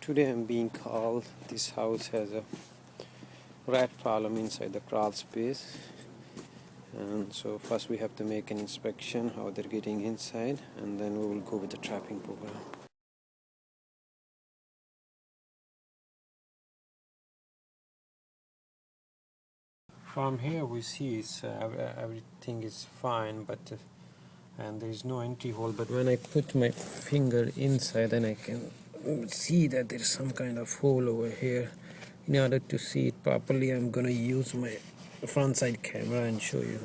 Today I'm being called. This house has a rat problem inside the crawl space, and so first we have to make an inspection how they're getting inside, and then we will go with the trapping program. From here we see everything is fine, but and there is no entry hole, but when I put my finger inside, then I can see that there is some kind of hole over here. In order to see it properly, I'm gonna use my front side camera and show you.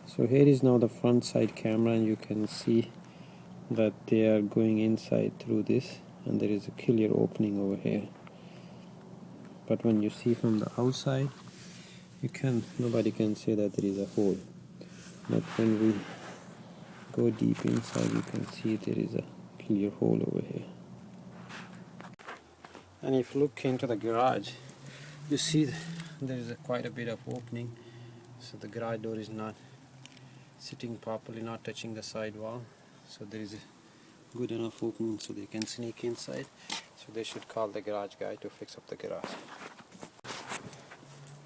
So here is now the front side camera, and you can see that they are going inside through this, and there is a clear opening over here. But when you see from the outside, nobody can say that there is a hole. But when we go deep inside, you can see there is a clear hole over here. And if you look into the garage, you see there is quite a bit of opening, so the garage door is not sitting properly, not touching the side wall, so there is a good enough opening so they can sneak inside. So they should call the garage guy to fix up the garage.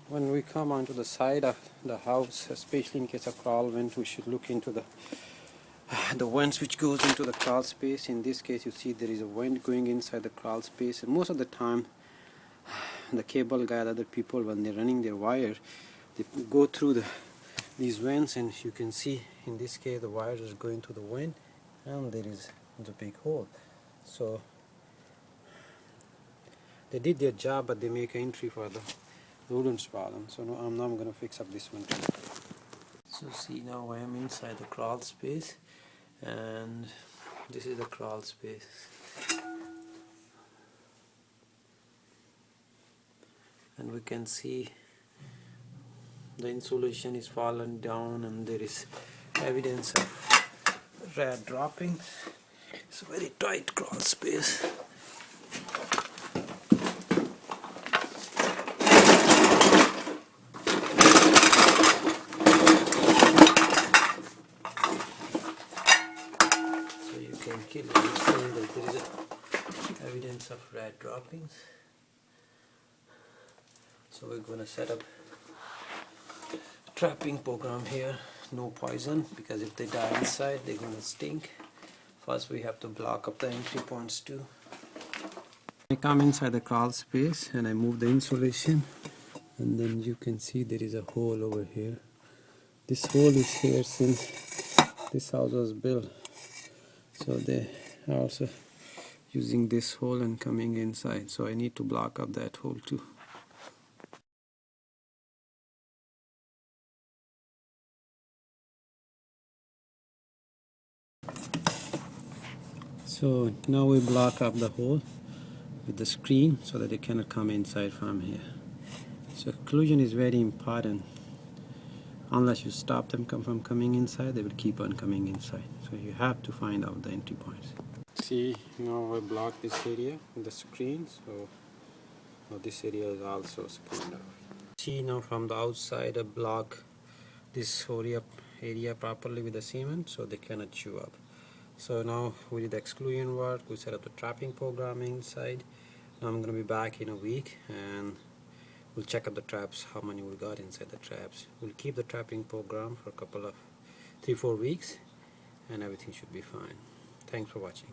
When we come onto the side of the house, especially in case of crawl vent, we should look into the vents which goes into the crawl space. In this case, you see there is a vent going inside the crawl space, and most of the time the cable guy, other people, when they're running their wire, they go through these vents, and you can see in this case the wires is going to the vent, and there is the big hole. So they did their job, but they make an entry for the rodents problem. So now I'm going to fix up this one too. So see, now I am inside the crawl space, and this is the crawl space. And we can see the insulation is fallen down, and there is evidence of rat droppings. It's a very tight crawl space. So you can clearly see that there is evidence of rat droppings. So we're going to set up a trapping program here. No poison, because if they die inside, they're going to stink. First we have to block up the entry points too. I come inside the crawl space and I move the insulation, and then you can see there is a hole over here. This hole is here since this house was built, so they are also using this hole and coming inside, so I need to block up that hole too. So now we block up the hole with the screen so that they cannot come inside from here. So exclusion is very important. Unless you stop them from coming inside, they will keep on coming inside. So you have to find out the entry points. See, now I block this area with the screen, so now this area is also screened off. See, now from the outside I block this area properly with the cement so they cannot chew up. So now we did the exclusion work, we set up the trapping program inside. Now I'm going to be back in a week and we'll check up the traps, how many we got inside the traps. We'll keep the trapping program for a couple of 3-4 weeks, and everything should be fine. Thanks for watching.